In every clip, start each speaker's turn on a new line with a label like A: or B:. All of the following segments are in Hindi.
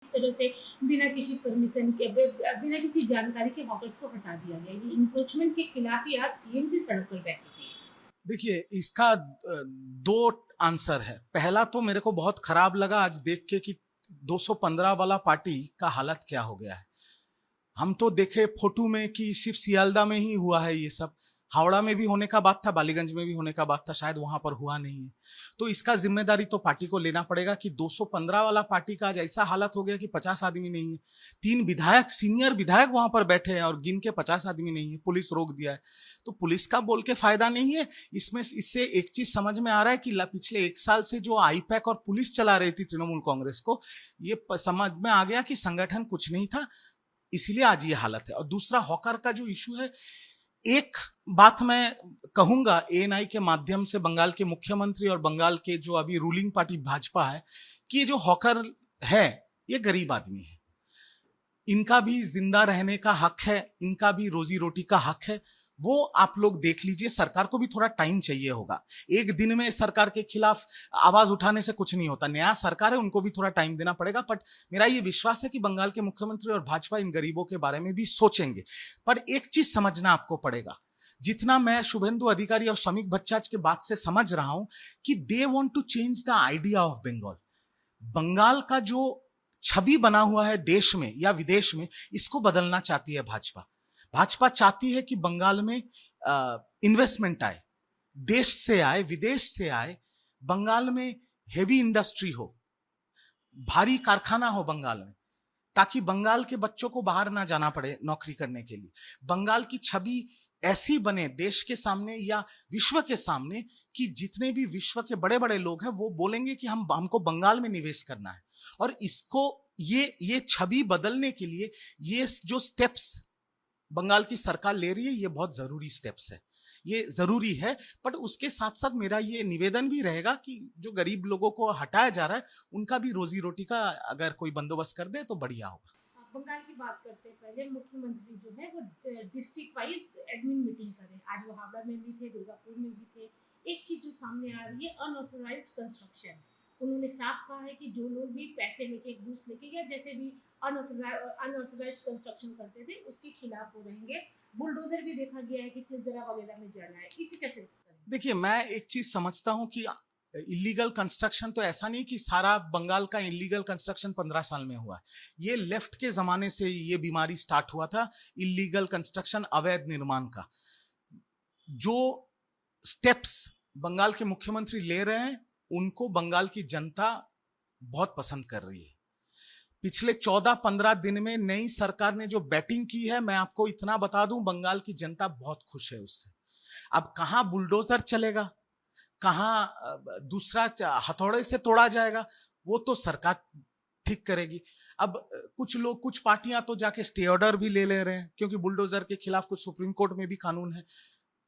A: इस तरह से बिना किसी परमिशन के बिना किसी जानकारी के हॉकर्स को हटा दिया गया। ये इंक्रोचमेंट के खिलाफ ही आज टीएमसी सड़क पर बैठी थी।
B: देखिए, इसका दो आंसर है। पहला तो मेरे को बहुत खराब लगा आज देख के कि 215 वाला पार्टी का हालत क्या हो गया है। हम तो देखे फोटो में कि सिर्फ सियालदा में ही हुआ है ये सब। हावड़ा में भी होने का बात था, बालीगंज में भी होने का बात था, शायद वहां पर हुआ नहीं है। तो इसका जिम्मेदारी तो पार्टी को लेना पड़ेगा कि 215 वाला पार्टी का आज ऐसा हालत हो गया कि 50 आदमी नहीं है। 3 विधायक, सीनियर विधायक वहां पर बैठे हैं और गिन के 50 आदमी नहीं है, पुलिस रोक दिया है। तो पुलिस का बोल के फायदा नहीं है इसमें। इससे एक चीज समझ में आ रहा है कि पिछले 1 साल से जो आईपैक और पुलिस चला रही थी तृणमूल कांग्रेस को, ये समझ में आ गया कि संगठन कुछ नहीं था, इसीलिए आज ये हालत है। और दूसरा, हॉकर का जो इशू है, एक बात मैं कहूंगा एएनआई के माध्यम से बंगाल के मुख्यमंत्री और बंगाल के जो अभी रूलिंग पार्टी भाजपा है, कि ये जो हॉकर है ये गरीब आदमी है, इनका भी जिंदा रहने का हक है, इनका भी रोजी रोटी का हक है। वो आप लोग देख लीजिए, सरकार को भी थोड़ा टाइम चाहिए होगा। एक दिन में सरकार के खिलाफ आवाज उठाने से कुछ नहीं होता, नया सरकार है, उनको भी थोड़ा टाइम देना पड़ेगा। बट मेरा ये विश्वास है कि बंगाल के मुख्यमंत्री और भाजपा इन गरीबों के बारे में भी सोचेंगे। पर एक चीज समझना आपको पड़ेगा, जितना मैं शुभेंदु अधिकारी और श्रमिक भट्टाचार्य के बात से समझ रहा हूं कि they want to change the idea of Bengal. Bengal का जो छवि बना हुआ है देश में या विदेश में, इसको बदलना चाहती है भाजपा। भाजपा चाहती है कि बंगाल में इन्वेस्टमेंट आए, देश से आए, विदेश से आए। बंगाल में हेवी इंडस्ट्री हो, भारी कारखाना हो बंगाल में, ताकि बंगाल के बच्चों को बाहर ना जाना पड़े नौकरी करने के लिए। बंगाल की छवि ऐसी बने देश के सामने या विश्व के सामने कि जितने भी विश्व के बड़े बड़े लोग हैं वो बोलेंगे कि हमको बंगाल में निवेश करना है। और इसको ये छवि बदलने के लिए ये जो स्टेप्स बंगाल की सरकार ले रही है, ये बहुत जरूरी स्टेप्स है, ये जरूरी है। बट उसके साथ साथ मेरा ये निवेदन भी रहेगा कि जो गरीब लोगों को हटाया जा रहा है, उनका भी रोजी रोटी का अगर कोई बंदोबस्त कर दे तो बढ़िया होगा।
A: बंगाल की बात करते हैं, पहले मुख्यमंत्री जो है वो डिस्ट्रिक्ट वाइज एडमिन मीटिंग करें। आज वो हावड़ा में भी थे, दुर्गापुर में भी थे। एक चीज जो सामने आ रही है, अनऑथोराइज्ड कंस्ट्रक्शन। उन्होंने साफ कहा है कि जो लोग भी पैसे लेके, घूस लेके या जैसे भी अनऑथोराइज्ड कंस्ट्रक्शन करते थे, उसके खिलाफ वो रहेंगे। बुलडोजर भी देखा गया है कि चिजरा वगैरह में जला है। इसी कैसे करेंगे?
B: देखिए, मैं एक चीज समझता हूं कि इलीगल कंस्ट्रक्शन तो ऐसा नहीं कि सारा बंगाल का इलीगल कंस्ट्रक्शन 15 साल में हुआ। ये लेफ्ट के जमाने से ये बीमारी स्टार्ट हुआ था, इलीगल कंस्ट्रक्शन, अवैध निर्माण का। जो स्टेप्स बंगाल के मुख्यमंत्री ले रहे हैं, उनको बंगाल की जनता बहुत पसंद कर रही है। पिछले 14-15 दिन में नई सरकार ने जो बैटिंग की है, मैं आपको इतना बता दूं, बंगाल की जनता बहुत खुश है उससे। अब कहां बुलडोजर चलेगा, कहां दूसरा हथौड़े से तोड़ा जाएगा, वो तो सरकार ठीक करेगी। अब कुछ लोग, कुछ पार्टियां तो जाके स्टे ऑर्डर भी ले रहे हैं, क्योंकि बुलडोजर के खिलाफ कुछ सुप्रीम कोर्ट में भी कानून है।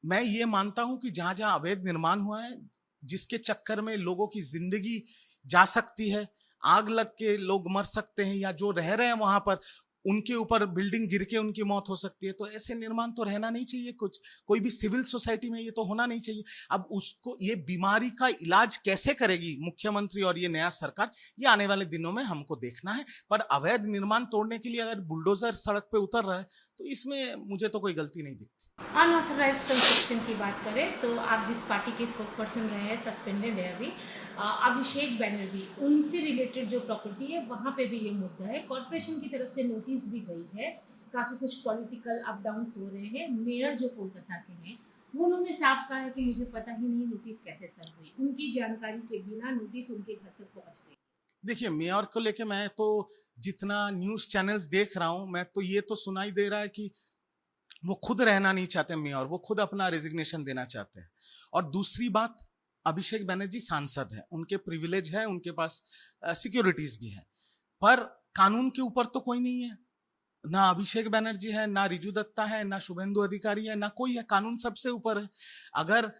B: मैं ये मानता हूं कि जहां जहां अवैध निर्माण हुआ है, जिसके चक्कर में लोगों की जिंदगी जा सकती है, आग लग के लोग मर सकते हैं, या जो रह रहे हैं वहां पर उनके ऊपर बिल्डिंग गिर के उनकी मौत हो सकती है, तो ऐसे निर्माण तो रहना नहीं चाहिए। कुछ कोई भी सिविल सोसाइटी में ये तो होना नहीं चाहिए। अब उसको, ये बीमारी का इलाज कैसे करेगी मुख्यमंत्री और ये नया सरकार, ये आने वाले दिनों में हमको देखना है। पर अवैध निर्माण तोड़ने के लिए अगर बुलडोजर सड़क पे उतर रहा है, तो इसमें मुझे तो कोई गलती नहीं दिखती।
A: अनऑथराइज्ड कंस्ट्रक्शन की बात करें तो आप जिस पार्टी के स्पोक पर्सन रहे हैं, सस्पेंडेड है अभी, अभिषेक बैनर्जी, उनसे रिलेटेड जो प्रॉपर्टी है वहाँ पे भी ये मुद्दा है। कॉर्पोरेशन की तरफ से नोटिस भी गई है। काफ़ी कुछ पॉलिटिकल अप डाउन्स हो रहे हैं। मेयर जो कोलकाता के हैं, वो उन्होंने साफ कहा है कि मुझे पता ही नहीं नोटिस कैसे सर्व हुई। उनकी जानकारी के बिना नोटिस उनके घर तक पहुँच गई।
B: देखिए, मेयर को लेके मैं तो जितना न्यूज चैनल्स देख रहा हूं, मैं तो ये तो सुनाई दे रहा है कि वो खुद रहना नहीं चाहते मेयर, वो खुद अपना रेजिग्नेशन देना चाहते हैं। और दूसरी बात, अभिषेक बनर्जी सांसद है, उनके प्रिविलेज है, उनके पास सिक्योरिटीज भी है। पर कानून के ऊपर तो कोई नहीं है, ना अभिषेक बनर्जी है, ना रिजू दत्ता है, ना शुभेंदु अधिकारी है, ना कोई है। कानून सबसे ऊपर है। अगर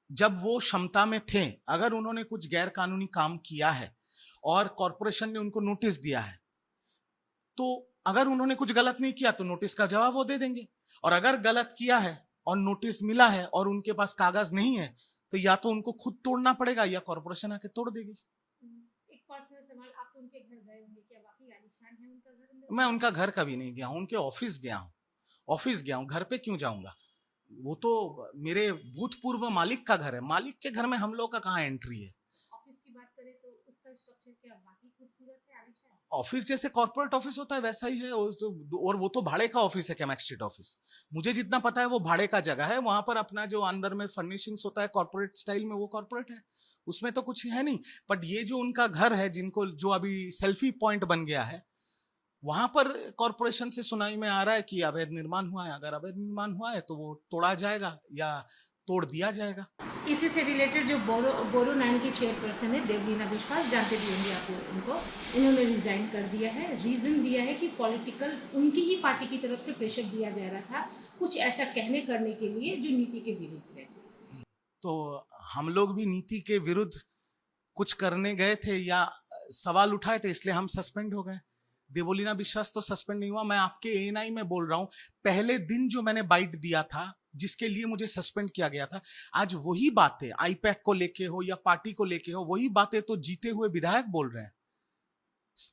B: जब वो क्षमता में थे, अगर उन्होंने कुछ गैर कानूनी काम किया है और कॉरपोरेशन ने उनको नोटिस दिया है, तो अगर उन्होंने कुछ गलत नहीं किया तो नोटिस का जवाब वो दे देंगे। और अगर गलत किया है और नोटिस मिला है और उनके पास कागज नहीं है, तो या तो उनको खुद तोड़ना पड़ेगा या कॉरपोरेशन आके तोड़ देगी।
A: एक पर्सनल सवाल, आप तो उनके घर गए होंगे, क्या वाकई आलिशान है उनका घर अंदर?
B: मैं उनका घर कभी नहीं गया हूँ, उनके ऑफिस गया हूँ, ऑफिस गया हूँ, घर पे क्यों जाऊंगा? वो तो मेरे भूतपूर्व मालिक का घर है, मालिक के घर में हम लोग का कहाँ एंट्री है?
A: ऑफिस की बात करें तो उसका स्ट्रक्चर क्या बाकी खूबसूरत है, आलिशान?
B: ऑफिस जैसे कॉर्पोरेट ऑफिस होता है वैसा ही है, और वो तो भाड़े का ऑफिस है, कैमेक्स स्ट्रीट ऑफिस। मुझे जितना पता है वो भाड़े का जगह है, वहां पर अपना जो अंदर में फर्निशिंग्स होता है कॉर्पोरेट स्टाइल में, वो कॉर्पोरेट है, उसमें तो कुछ है नहीं। बट ये जो उनका घर है, जिनको जो अभी सेल्फी पॉइंट बन गया है, वहां पर कॉर्पोरेशन से सुनाई में आ रहा है कि अवैध निर्माण हुआ है। अगर अवैध निर्माण हुआ है तो वो तोड़ा जाएगा या तोड़ दिया जाएगा।
A: इसी से रिलेटेड जो बोरो 9 की चेयरपर्सन है देवलीना विश्वास, जानते भी होंगे आप उनको, उन्होंने रिजाइन कर दिया है। रीजन दिया है कि पॉलिटिकल उनकी ही पार्टी की तरफ से प्रेशर दिया जा रहा था कुछ ऐसा कहने करने के लिए जो नीति के विरुद्ध है।
B: तो हम लोग भी नीति के विरुद्ध कुछ करने गए थे या सवाल उठाए थे, इसलिए हम सस्पेंड हो गए। देवोलीना विश्वास तो सस्पेंड नहीं हुआ। मैं आपके एएनआई में बोल रहा हूं, पहले दिन जो मैंने बाइट दिया था, जिसके लिए मुझे सस्पेंड किया गया था, आज वही बातें आईपैक को लेके हो या पार्टी को लेके हो, वही बातें तो जीते हुए विधायक बोल रहे हैं।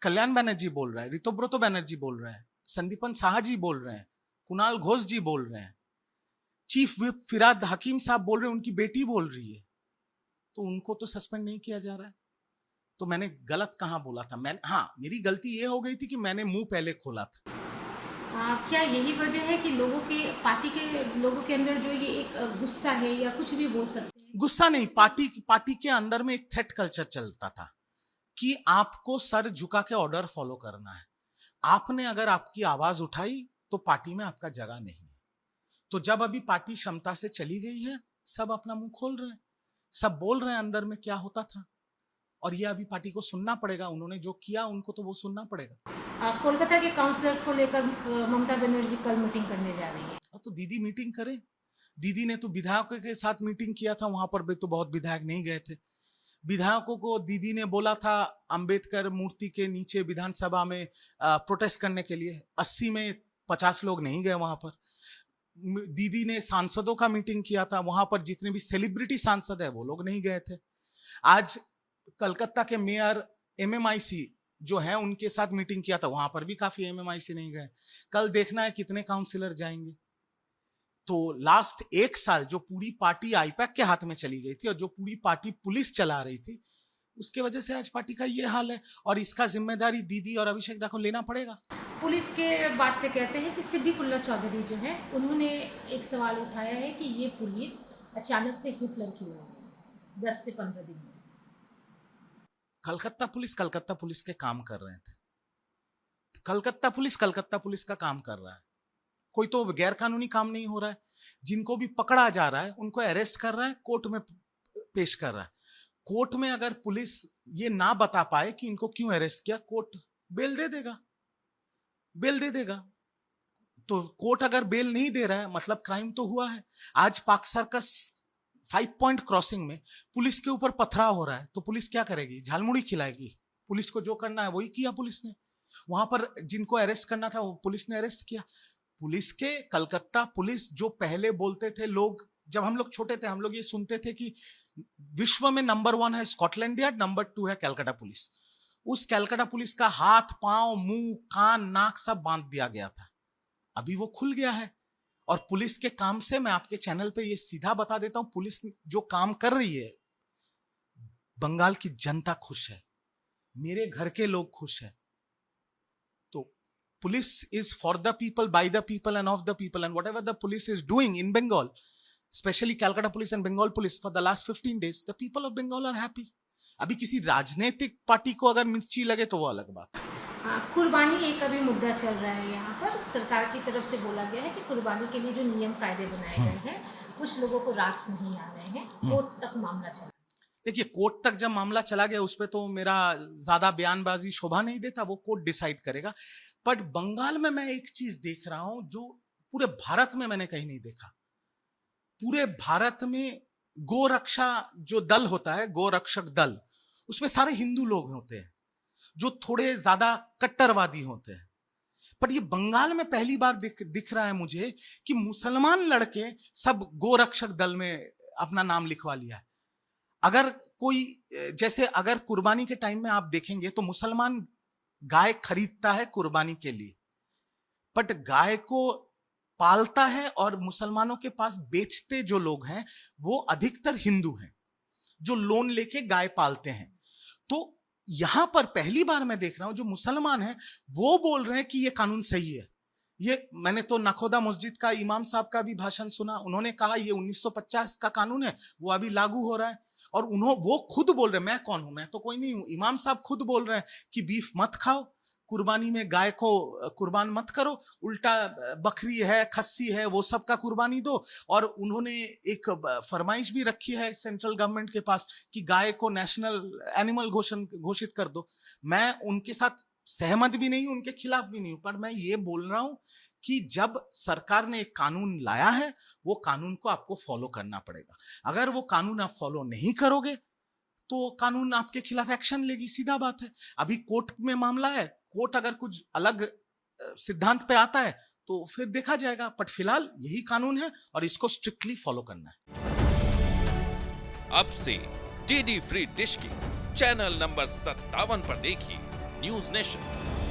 B: कल्याण बनर्जी बोल रहे हैं, ऋतुब्रत बनर्जी बोल रहे हैं, संदीपन साहा जी बोल रहे हैं, कुणाल घोष जी बोल रहे हैं, चीफ विप फिराद हकीम साहब बोल रहे हैं, उनकी बेटी बोल रही है। तो उनको तो सस्पेंड नहीं किया जा रहा है। तो मैंने गलत कहां बोला था? हाँ, मेरी गलती ये हो गई थी कि मैंने मुंह पहले खोला था।
A: क्या यही वजह है कि लोगों के पार्टी के लोगों के अंदर जो ये एक गुस्सा है या कुछ भी बोल सकते हैं?
B: गुस्सा नहीं, पार्टी के अंदर में एक थ्रेट कल्चर चलता था कि आपको सर झुका के ऑर्डर फॉलो करना है। आपने अगर आपकी आवाज उठाई तो पार्टी में आपका जगह नहीं है। तो जब अभी पार्टी क्षमता से चली गई है, सब अपना मुंह खोल रहे हैं, सब बोल रहे हैं अंदर में क्या होता था, और ये अभी पार्टी को सुनना पड़ेगा। उन्होंने जो किया उनको तो वो सुनना पड़ेगा।
A: कोलकाता के काउंसलर्स को लेकर ममता बनर्जी कल मीटिंग करने जा रही है।
B: तो दीदी मीटिंग करे। दीदी ने तो विधायकों के साथ मीटिंग किया था, वहां पर भी तो बहुत विधायक नहीं गए थे। विधायकों को दीदी ने बोला था अंबेडकर मूर्ति के नीचे विधानसभा में प्रोटेस्ट करने के लिए, 80 में 50 लोग नहीं गए वहां पर। दीदी ने सांसदों का मीटिंग किया था, वहां पर जितने भी सेलिब्रिटी सांसद है वो लोग नहीं गए थे। आज कलकत्ता के मेयर एमएमआईसी जो है उनके साथ मीटिंग किया था, वहां पर भी काफी एमएमआईसी नहीं गए। कल देखना है कितने काउंसिलर जाएंगे। तो लास्ट एक साल जो पूरी पार्टी आईपैक के हाथ में चली गई थी और जो पूरी पार्टी पुलिस चला रही थी, उसके वजह से आज पार्टी का ये हाल है, और इसका जिम्मेदारी दीदी और अभिषेक दा को लेना पड़ेगा।
A: पुलिस के बात से कहते हैं कि सिद्दीकुल्ला चौधरी जो है, उन्होंने एक सवाल उठाया है कि ये पुलिस अचानक से हिटलर क्यों हो गई 10 से 15 दिन में।
B: कलकत्ता पुलिस के काम कर रहे थे। कलकत्ता पुलिस का काम कर रहा है। कोई तो गैर कानूनी काम नहीं हो रहा है। जिनको भी पकड़ा जा रहा है उनको अरेस्ट कर रहा है, कोर्ट में पेश कर रहा है। कोर्ट में अगर पुलिस ये ना बता पाए कि इनको क्यों अरेस्ट किया, कोर्ट बेल दे देगा, बेल दे देगा। तो कोर्ट अगर बेल नहीं दे रहा है, मतलब क्राइम तो हुआ है। आज पाक सर्कस 5 पॉइंट क्रॉसिंग में पुलिस के ऊपर पथराव हो रहा है, तो पुलिस क्या करेगी? झालमुड़ी खिलाएगी? पुलिस को जो करना है वही किया पुलिस ने। वहां पर जिनको अरेस्ट करना था वो पुलिस ने अरेस्ट किया। पुलिस के कलकत्ता पुलिस जो पहले बोलते थे लोग, जब हम लोग छोटे थे हम लोग ये सुनते थे कि विश्व में नंबर 1 है स्कॉटलैंड यार्ड, नंबर 2 है कलकत्ता पुलिस। उस कलकत्ता पुलिस का हाथ, पांव, मुंह, कान, नाक सब बांध दिया गया था। अभी वो खुल गया है। और पुलिस के काम से मैं आपके चैनल पे ये सीधा बता देता हूं, पुलिस जो काम कर रही है, बंगाल की जनता खुश है, मेरे घर के लोग खुश है। तो police is for the people, by the people and of the people, and whatever the police is doing in Bengal, specially Calcutta police and Bengal police, for the last 15 days the people of Bengal are happy. अभी किसी राजनीतिक पार्टी को अगर मिर्ची लगे तो वो अलग बात है।
A: कुर्बानी एक अभी मुद्दा चल रहा है यहाँ पर। सरकार की तरफ से बोला गया है कि कुर्बानी के लिए जो नियम कायदे बनाए गए हैं, कुछ लोगों को रास नहीं आ रहे हैं। कोर्ट तक मामला चला।
B: देखिए, कोर्ट तक जब मामला चला गया उस पर तो मेरा ज्यादा बयानबाजी शोभा नहीं देता, वो कोर्ट डिसाइड करेगा। बट बंगाल में मैं एक चीज देख रहा हूं जो पूरे भारत में मैंने कहीं नहीं देखा। पूरे भारत में गोरक्षा जो दल होता है, गोरक्षक दल, उसमें सारे हिंदू लोग होते हैं जो थोड़े ज्यादा कट्टरवादी होते हैं। पर ये बंगाल में पहली बार दिख रहा है मुझे कि मुसलमान लड़के सब गोरक्षक दल में अपना नाम लिखवा लिया है। अगर कोई, जैसे अगर कुर्बानी के टाइम में आप देखेंगे तो मुसलमान गाय खरीदता है कुर्बानी के लिए, बट गाय को पालता है और मुसलमानों के पास बेचते जो लोग हैं वो अधिकतर हिंदू हैं जो लोन लेके गाय पालते हैं। तो यहां पर पहली बार मैं देख रहा हूं जो मुसलमान हैं वो बोल रहे हैं कि ये कानून सही है। ये मैंने तो नखोदा मस्जिद का इमाम साहब का भी भाषण सुना, उन्होंने कहा ये 1950 का कानून है, वो अभी लागू हो रहा है। और वो खुद बोल रहे हैं, मैं कौन हूं, मैं तो कोई नहीं हूं, इमाम साहब खुद बोल रहे हैं कि बीफ मत खाओ, कुर्बानी में गाय को कुर्बान मत करो, उल्टा बकरी है, खस्सी है, वो सब का कुर्बानी दो। और उन्होंने एक फरमाइश भी रखी है सेंट्रल गवर्नमेंट के पास कि गाय को नेशनल एनिमल घोषित कर दो। मैं उनके साथ सहमत भी नहीं हूं, उनके खिलाफ भी नहीं हूं, पर मैं ये बोल रहा हूं कि जब सरकार ने एक कानून लाया है वो कानून को आपको फॉलो करना पड़ेगा। अगर वो कानून आप फॉलो नहीं करोगे तो कानून आपके खिलाफ एक्शन लेगी, सीधा बात है। अभी कोर्ट में मामला है, कोर्ट अगर कुछ अलग सिद्धांत पे आता है तो फिर देखा जाएगा, बट फिलहाल यही कानून है और इसको स्ट्रिक्टली फॉलो करना है।
C: अब से डीडी फ्री डिश की चैनल नंबर 57 पर देखिए न्यूज नेशन।